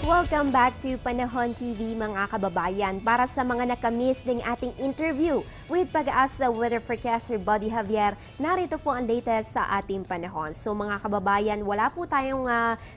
Welcome back to Panahon TV mga kababayan. Para sa mga nakamiss ng ating interview with Pag-asa Weather Forecaster Buddy Javier, narito po ang latest sa ating panahon. So mga kababayan, wala po tayong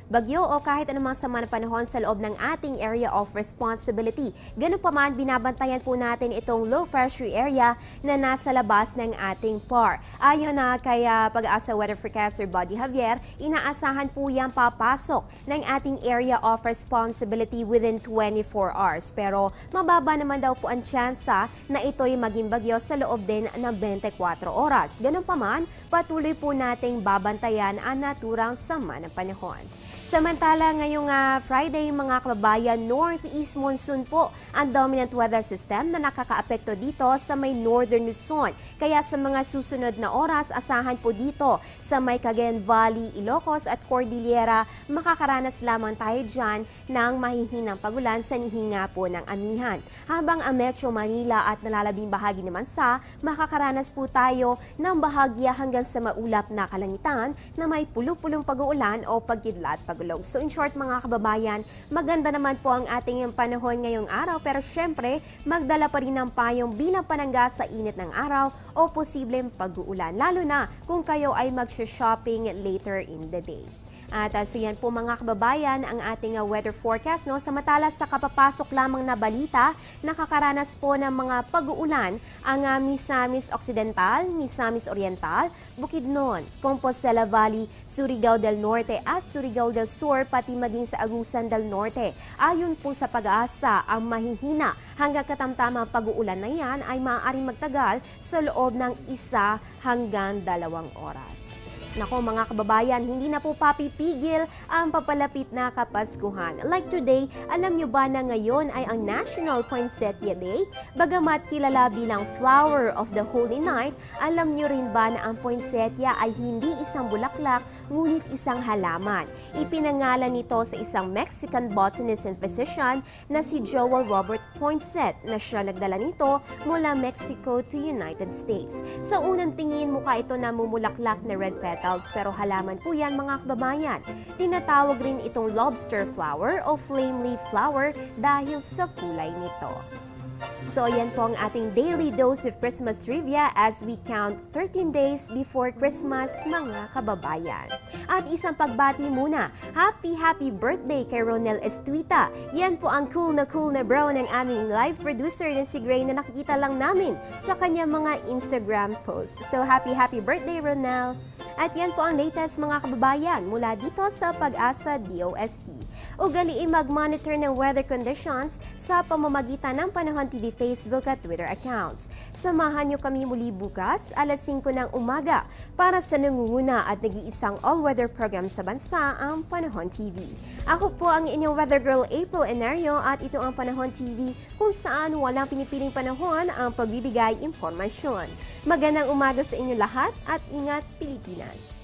bagyo o kahit anumang sama ng panahon sa loob ng ating area of responsibility. Ganun pa man, binabantayan po natin itong low pressure area na nasa labas ng ating PAR. Ayon na kay Pag-asa Weather Forecaster Buddy Javier, inaasahan po yan papasok ng ating area of responsibility within 24 hours. Pero mababa naman daw po ang tsansa na ito'y maging bagyo sa loob din ng 24 oras. Ganun pa man, patuloy po nating babantayan ang naturang sama ng panahon. Samantala, ngayong Friday mga kababayan, northeast monsoon po ang dominant weather system na nakakaapekto dito sa may northern Luzon. Kaya sa mga susunod na oras, asahan po dito sa may Cagayan Valley, Ilocos at Cordillera, makakaranas lamang tayo dyan ng mahihinang pagulan sa nihinga po ng amihan. Habang ang Metro Manila at nalalabing bahagi naman makakaranas po tayo ng bahagya hanggang sa maulap na kalangitan na may pulupulong pag-uulan o pagkidlat pagulog. So in short mga kababayan, maganda naman po ang ating panahon ngayong araw, pero syempre magdala pa rin ng payong bilang panangga sa init ng araw o posibleng pag-uulan, lalo na kung kayo ay mag-shopping later in the day. At so yan po mga kababayan ang ating weather forecast. Samantala sa kapapasok lamang na balita, nakakaranas po ng mga pag-uulan ang Misamis Occidental, Misamis Oriental, Bukidnon, Compostela Valley, Surigao del Norte at Surigao del Sur, pati maging sa Agusan del Norte. Ayon po sa Pag-asa, ang mahihina hanggang katamtamang pag-uulan na yan ay maaaring magtagal sa loob ng 1 hanggang 2 oras. Nako mga kababayan, hindi na po papipigil ang papalapit na Kapaskuhan. Like today, alam nyo ba na ngayon ay ang National Poinsettia Day? Bagamat kilala bilang Flower of the Holy Night, alam nyo rin ba na ang poinsettia ay hindi isang bulaklak, ngunit isang halaman? Ipinangalan nito sa isang Mexican botanist and physician na si Joel Robert Poinsett, na siya nagdala nito mula Mexico to United States. Sa unang tingin, mukha ito na mumulaklak na red petals, pero halaman po yan mga kababayan. Tinatawag rin itong lobster flower o flame leaf flower dahil sa kulay nito. So yan po ang ating daily dose of Christmas trivia as we count 13 days before Christmas mga kababayan. At isang pagbati muna, happy birthday kay Ronel Estuita. Yan po ang cool na bro ng aming live producer na si Gray na nakikita lang namin sa kanyang mga Instagram posts. So happy birthday Ronel! At yan po ang latest mga kababayan mula dito sa Pag-asa DOST. Ugaliin mag-monitor ng weather conditions sa pamamagitan ng Panahon TV Facebook at Twitter accounts. Samahan niyo kami muli bukas, alas 5 ng umaga, para sa nangunguna at nag-iisang all-weather program sa bansa, ang Panahon TV. Ako po ang inyong weather girl April Enario at ito ang Panahon TV, kung saan walang pinipiling panahon ang pagbibigay impormasyon. Magandang umaga sa inyo lahat at ingat Pilipinas!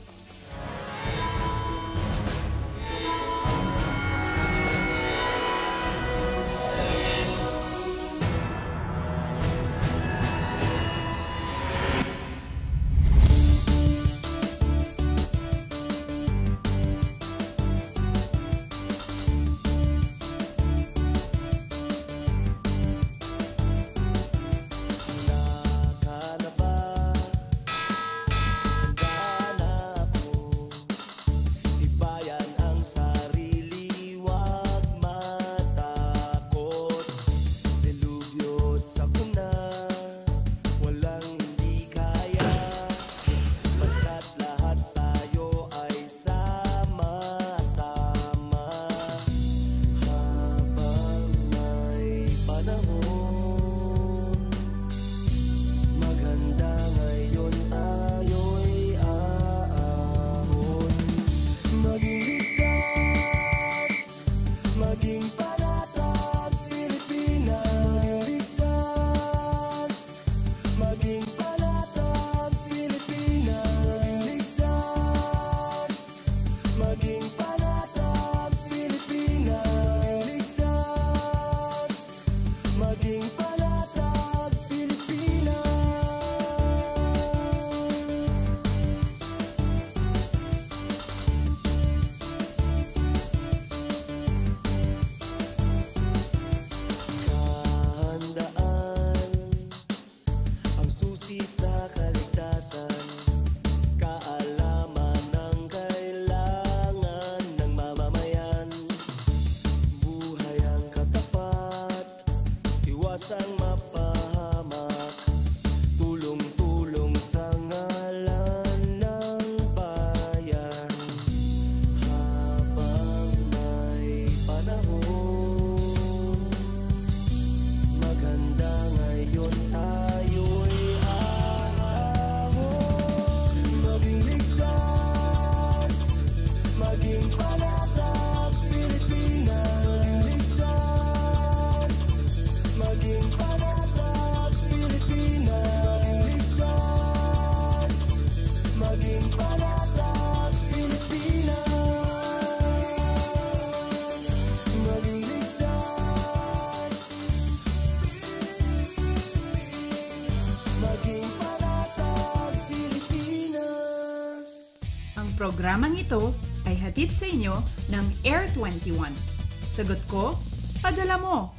susi sa kaligtasan, kaalaman ng kailangan ng mamamayan. Buhay ang katapat, iwasang mapahamak, tulong-tulong sa ngalan ng bayan. Habang may panahon, maganda ngayon tayo'y ahon. Maging ligtas, maging panatag, Pilipinas. Maging panatag, Pilipinas. Maging panatag, Pilipinas. Maging ligtas, maging panatag, Pilipinas. Ang programang ito ay hatid sa inyo ng Air 21. Sagot ko, padala mo!